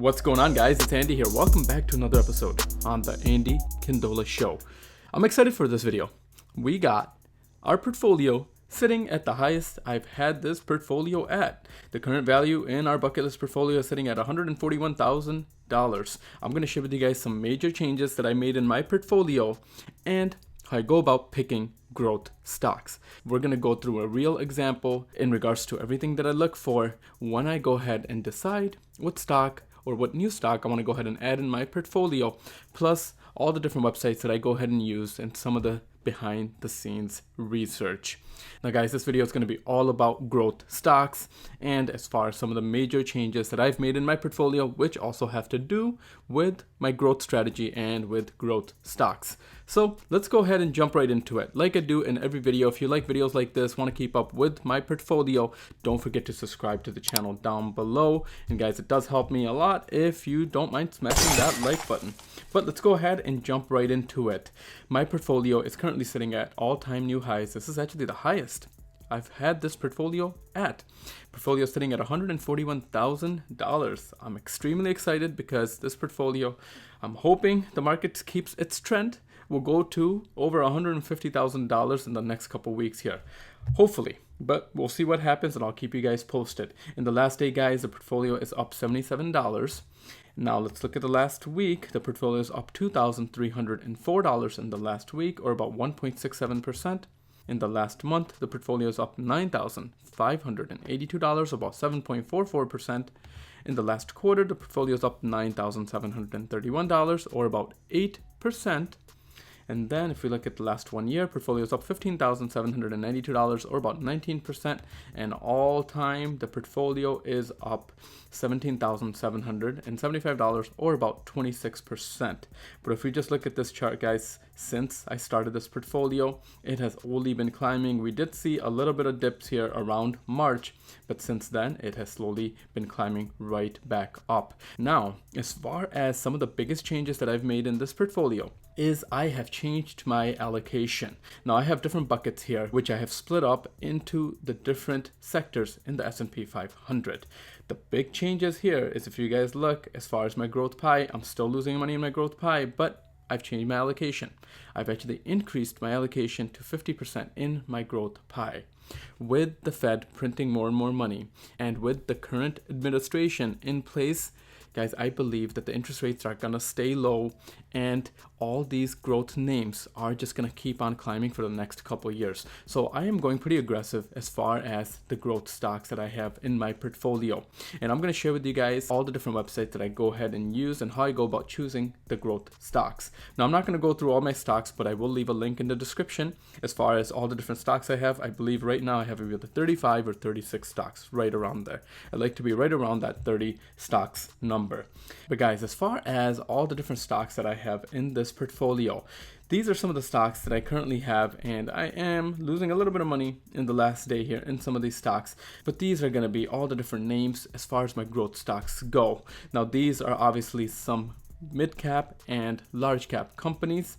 What's going on, guys? It's Andy here. Welcome back to another episode on the Andy Kandola Show. I'm excited for this video. We got our portfolio sitting at the highest I've had this portfolio at. The current value in our bucket list portfolio is sitting at $141,000. I'm going to share with you guys some major changes that I made in my portfolio and how I go about picking growth stocks. We're going to go through a real example in regards to everything that I look for when I go ahead and decide what stock or what new stock I want to go ahead and add in my portfolio, plus all the different websites that I go ahead and use and some of the behind the scenes research. Now guys, this video is going to be all about growth stocks and as far as some of the major changes that I've made in my portfolio, which also have to do with my growth strategy and with growth stocks. So let's go ahead and jump right into it. Like I do in every video, if you like videos like this, want to keep up with my portfolio, don't forget to subscribe to the channel down below. And guys, it does help me a lot if you don't mind smashing that like button. But let's go ahead and jump right into it. My portfolio is currently sitting at all-time new highs. This is actually the highest I've had this portfolio at. Portfolio is sitting at $141,000. I'm extremely excited because this portfolio, I'm hoping the market keeps its trend, will go to over $150,000 in the next couple weeks here. Hopefully, but we'll see what happens and I'll keep you guys posted. In the last day, guys, the portfolio is up $77. Now let's look at the last week. The portfolio is up $2,304 in the last week, or about 1.67%. In the last month, the portfolio is up $9,582, about 7.44%. In the last quarter, the portfolio is up $9,731, or about 8%. And then if we look at the last 1 year, portfolio is up $15,792, or about 19%. And all time, the portfolio is up $17,775, or about 26%. But if we just look at this chart, guys, since I started this portfolio, it has only been climbing. We did see a little bit of dips here around March, but since then, it has slowly been climbing right back up. Now, as far as some of the biggest changes that I've made in this portfolio, is I have changed my allocation. Now I have different buckets here, which I have split up into the different sectors in the S&P 500. The big changes here is if you guys look, as far as my growth pie, I'm still losing money in my growth pie, but I've changed my allocation. I've actually increased my allocation to 50% in my growth pie. With the Fed printing more and more money, and with the current administration in place, guys, I believe that the interest rates are going to stay low and all these growth names are just going to keep on climbing for the next couple of years. So I am going pretty aggressive as far as the growth stocks that I have in my portfolio. And I'm going to share with you guys all the different websites that I go ahead and use and how I go about choosing the growth stocks. Now, I'm not going to go through all my stocks, but I will leave a link in the description as far as all the different stocks I have. I believe right now I have either 35 or 36 stocks, right around there. I like to be right around that 30 stocks number. But guys, as far as all the different stocks that I have in this portfolio, these are some of the stocks that I currently have, and I am losing a little bit of money in the last day here in some of these stocks, but these are going to be all the different names as far as my growth stocks go. Now these are obviously some mid-cap and large-cap companies,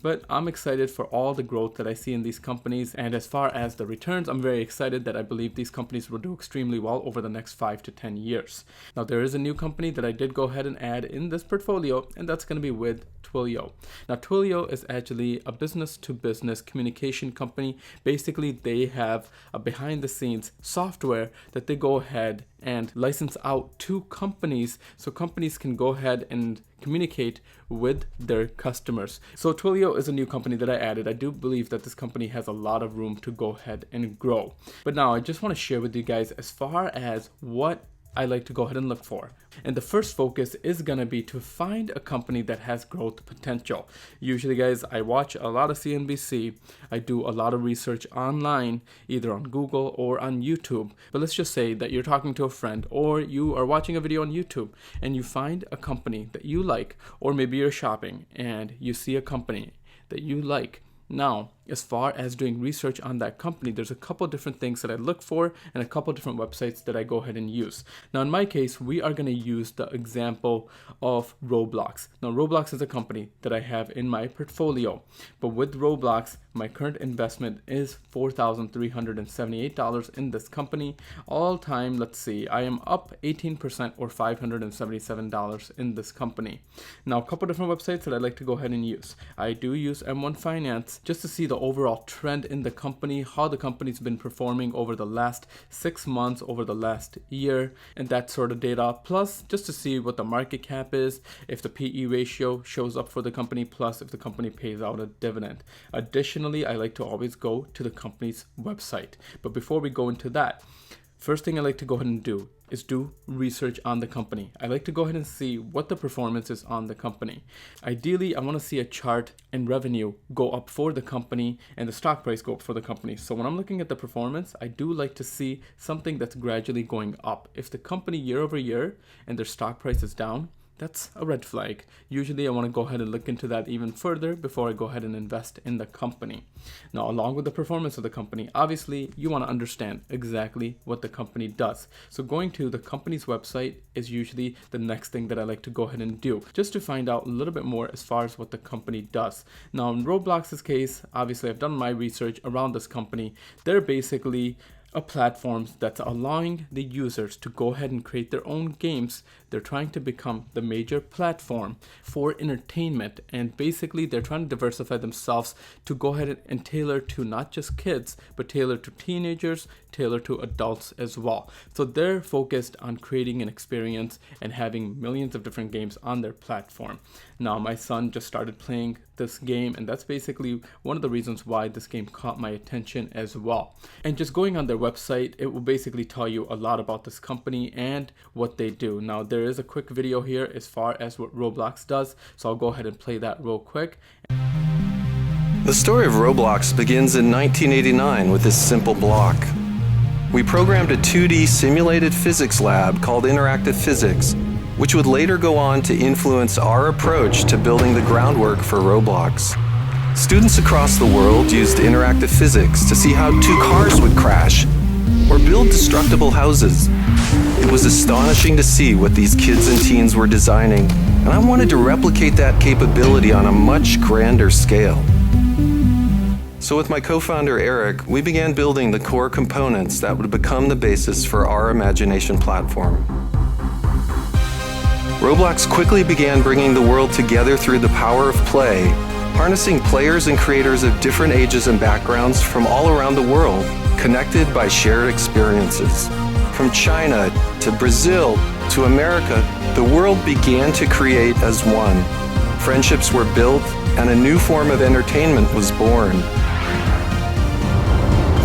but I'm excited for all the growth that I see in these companies. And as far as the returns, I'm very excited that I believe these companies will do extremely well over the next 5 to 10 years. Now, there is a new company that I did go ahead and add in this portfolio, and that's going to be with Twilio. Now, Twilio is actually a business-to-business communication company. Basically, they have a behind-the-scenes software that they go ahead and license out to companies so companies can go ahead and communicate with their customers. So Twilio is a new company that I added. I do believe that this company has a lot of room to go ahead and grow. But now I just want to share with you guys as far as what I like to go ahead and look for. And the first focus is going to be to find a company that has growth potential. Usually, guys, I watch a lot of CNBC. I do a lot of research online, either on Google or on YouTube. But let's just say that you're talking to a friend or you are watching a video on YouTube and you find a company that you like, or maybe you're shopping and you see a company that you like. Now, as far as doing research on that company, there's a couple different things that I look for and a couple different websites that I go ahead and use. Now, in my case, we are going to use the example of Roblox. Now, Roblox is a company that I have in my portfolio, but with Roblox, my current investment is $4,378 in this company. All time, let's see, I am up 18% or $577 in this company. Now, a couple different websites that I like to go ahead and use. I do use M1 Finance just to see the overall trend in the company, how the company's been performing over the last 6 months, over the last year, and that sort of data. Plus, just to see what the market cap is, if the PE ratio shows up for the company, plus if the company pays out a dividend. Additionally, I like to always go to the company's website. But before we go into that, first thing I like to go ahead and do is do research on the company. I like to go ahead and see what the performance is on the company. Ideally, I want to see a chart and revenue go up for the company and the stock price go up for the company. So when I'm looking at the performance, I do like to see something that's gradually going up. If the company year over year and their stock price is down, that's a red flag. Usually I want to go ahead and look into that even further before I go ahead and invest in the company. Now, along with the performance of the company, obviously you want to understand exactly what the company does. So going to the company's website is usually the next thing that I like to go ahead and do, just to find out a little bit more as far as what the company does. Now, in Roblox's case, obviously I've done my research around this company. They're basically a platform that's allowing the users to go ahead and create their own games. They're trying to become the major platform for entertainment, and basically they're trying to diversify themselves to go ahead and tailor to not just kids, but tailor to teenagers, tailor to adults as well. So they're focused on creating an experience and having millions of different games on their platform. Now, my son just started playing this game, and that's basically one of the reasons why this game caught my attention as well. And just going on their website, it will basically tell you a lot about this company and what they do. Now, there is a quick video here as far as what Roblox does, so I'll go ahead and play that real quick. The story of Roblox begins in 1989 with this simple block. We programmed a 2D simulated physics lab called Interactive Physics, which would later go on to influence our approach to building the groundwork for Roblox. Students across the world used interactive physics to see how two cars would crash or build destructible houses. It was astonishing to see what these kids and teens were designing, and I wanted to replicate that capability on a much grander scale. So with my co-founder Eric, we began building the core components that would become the basis for our imagination platform. Roblox quickly began bringing the world together through the power of play, harnessing players and creators of different ages and backgrounds from all around the world, connected by shared experiences. From China to Brazil to America, the world began to create as one. Friendships were built, and a new form of entertainment was born.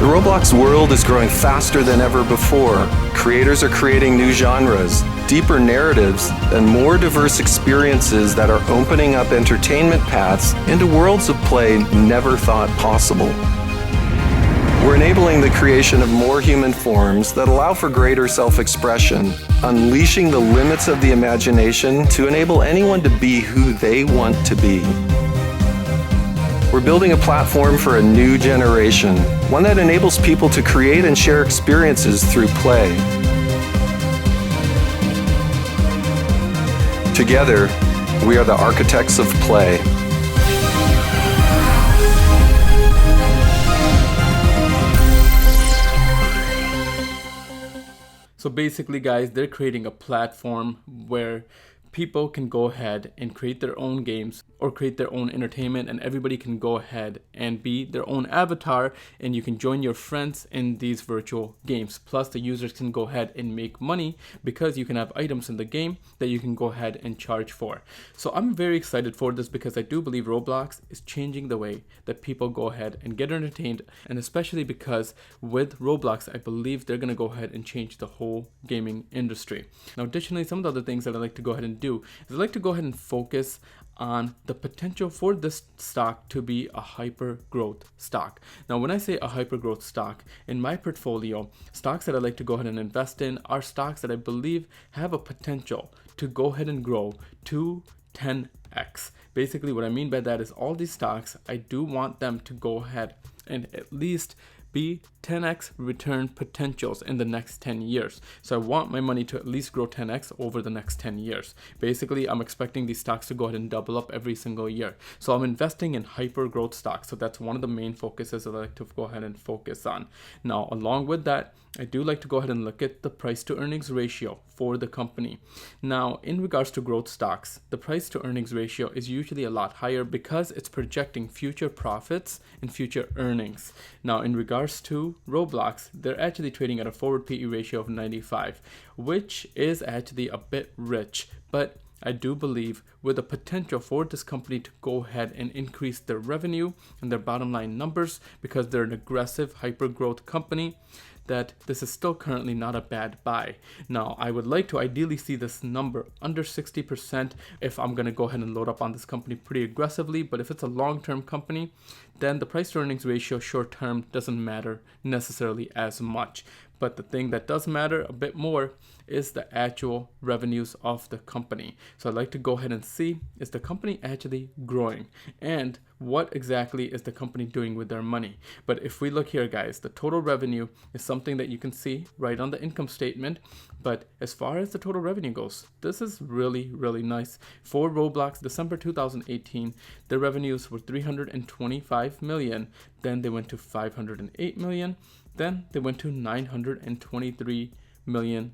The Roblox world is growing faster than ever before. Creators are creating new genres, deeper narratives, and more diverse experiences that are opening up entertainment paths into worlds of play never thought possible. We're enabling the creation of more human forms that allow for greater self-expression, unleashing the limits of the imagination to enable anyone to be who they want to be. We're building a platform for a new generation, one that enables people to create and share experiences through play. Together, we are the architects of play. So basically, guys, they're creating a platform where people can go ahead and create their own games or create their own entertainment, and everybody can go ahead and be their own avatar, and you can join your friends in these virtual games. Plus, the users can go ahead and make money because you can have items in the game that you can go ahead and charge for. So I'm very excited for this because I do believe Roblox is changing the way that people go ahead and get entertained, and especially because with Roblox, I believe they're going to go ahead and change the whole gaming industry. Now, additionally, some of the other things that I like to go ahead and do is I like to go ahead and focus on the potential for this stock to be a hyper growth stock. Now, when I say a hyper growth stock, in my portfolio, stocks that I like to go ahead and invest in are stocks that I believe have a potential to go ahead and grow 2 10x. Basically, what I mean by that is all these stocks, I do want them to go ahead and at least be 10x return potentials in the next 10 years. So I want my money to at least grow 10x over the next 10 years. Basically, I'm expecting these stocks to go ahead and double up every single year. So I'm investing in hyper growth stocks. So that's one of the main focuses that I like to go ahead and focus on. Now, along with that, I do like to go ahead and look at the price to earnings ratio for the company. Now, in regards to growth stocks, the price to earnings ratio is usually a lot higher because it's projecting future profits and future earnings. Now, in regards to Roblox, they're actually trading at a forward PE ratio of 95, which is actually a bit rich, but I do believe with the potential for this company to go ahead and increase their revenue and their bottom line numbers because they're an aggressive hyper growth company, that this is still currently not a bad buy. Now, I would like to ideally see this number under 60% if I'm going to go ahead and load up on this company pretty aggressively, but if it's a long-term company, then the price to earnings ratio short-term doesn't matter necessarily as much. But the thing that does matter a bit more is the actual revenues of the company. So I'd like to go ahead and see, is the company actually growing? And what exactly is the company doing with their money? But if we look here, guys, the total revenue is something that you can see right on the income statement. But as far as the total revenue goes, this is really, really nice. For Roblox, December 2018, their revenues were 325 million. Then they went to 508 million. Then they went to $923 million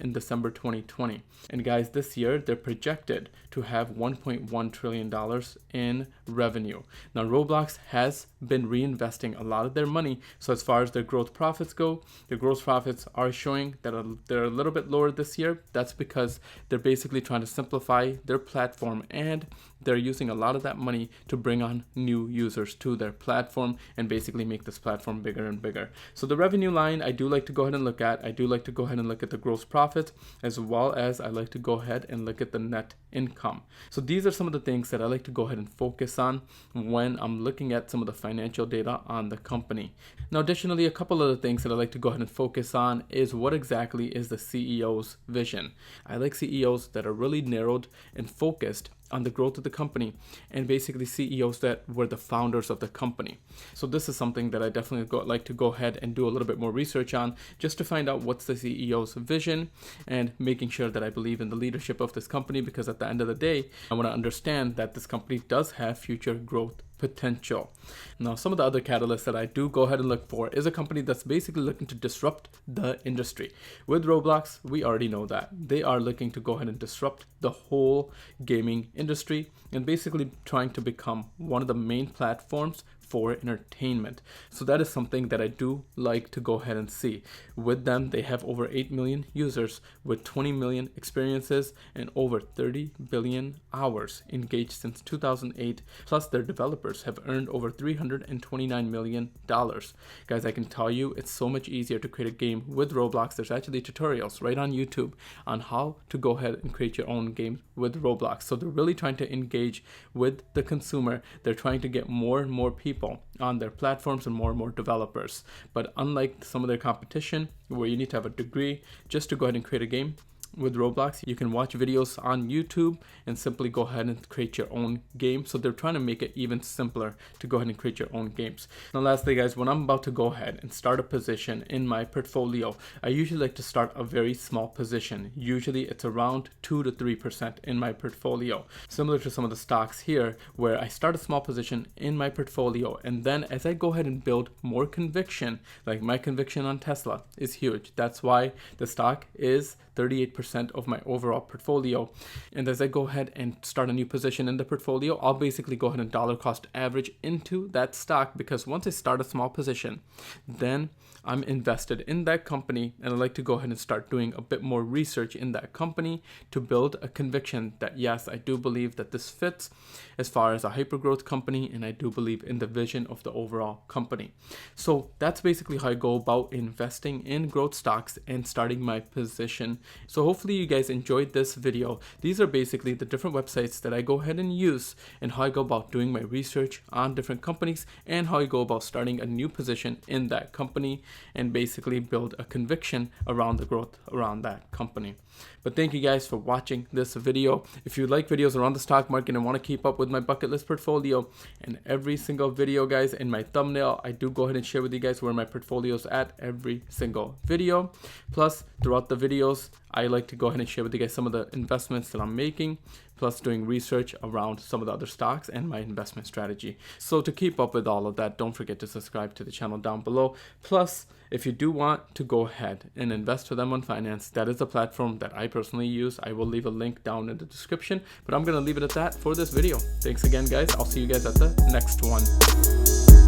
in December 2020. And guys, this year they're projected to have $1.1 trillion in revenue. Now, Roblox has been reinvesting a lot of their money. So as far as their growth profits go, their growth profits are showing that they're a little bit lower this year. That's because they're basically trying to simplify their platform, and they're using a lot of that money to bring on new users to their platform and basically make this platform bigger and bigger. So the revenue line, I do like to go ahead and look at. I do like to go ahead and look at the gross profit, as well as I like to go ahead and look at the net income. So these are some of the things that I like to go ahead and focus on when I'm looking at some of the financial data on the company. Now, additionally, a couple of the things that I like to go ahead and focus on is what exactly is the CEO's vision. I like CEOs that are really narrowed and focused on the growth of the company, and basically CEOs that were the founders of the company. So this is something that I definitely like to go ahead and do a little bit more research on, just to find out what's the CEO's vision and making sure that I believe in the leadership of this company, because at the end of the day, I want to understand that this company does have future growth potential. Now, some of the other catalysts that I do go ahead and look for is a company that's basically looking to disrupt the industry. With Roblox, we already know that they are looking to go ahead and disrupt the whole gaming industry and basically trying to become one of the main platforms for entertainment. So that is something that I do like to go ahead and see. With them, they have over 8 million users with 20 million experiences and over 30 billion hours engaged since 2008. Plus, their developers have earned over $329 million. Guys, I can tell you it's so much easier to create a game with Roblox. There's actually tutorials right on YouTube on how to go ahead and create your own game with Roblox. So they're really trying to engage with the consumer. They're trying to get more and more people on their platforms and more developers. But unlike some of their competition, where you need to have a degree just to go ahead and create a game, with Roblox, you can watch videos on YouTube and simply go ahead and create your own game. So they're trying to make it even simpler to go ahead and create your own games. Now, lastly, guys, when I'm about to go ahead and start a position in my portfolio, I usually like to start a very small position. Usually it's around 2 to 3% in my portfolio, similar to some of the stocks here, where I start a small position in my portfolio, and then as I go ahead and build more conviction, like my conviction on Tesla is huge. That's why the stock is 38% of my overall portfolio. And as I go ahead and start a new position in the portfolio, I'll basically go ahead and dollar cost average into that stock, because once I start a small position, then I'm invested in that company, and I like to go ahead and start doing a bit more research in that company to build a conviction that yes, I do believe that this fits as far as a hypergrowth company, and I do believe in the vision of the overall company. So that's basically how I go about investing in growth stocks and starting my position So hopefully you guys enjoyed this video. These are basically the different websites that I go ahead and use and how I go about doing my research on different companies and how I go about starting a new position in that company and basically build a conviction around the growth around that company. But thank you guys for watching this video. If you like videos around the stock market and want to keep up with my bucket list portfolio, and every single video guys in my thumbnail, I do go ahead and share with you guys where my portfolio is at every single video. Plus throughout the videos, I like to go ahead and share with you guys some of the investments that I'm making, plus doing research around some of the other stocks and my investment strategy. So to keep up with all of that, don't forget to subscribe to the channel down below. Plus, if you do want to go ahead and invest with M1 Finance, that is the platform that I personally use. I will leave a link down in the description, but I'm going to leave it at that for this video. Thanks again, guys. I'll see you guys at the next one.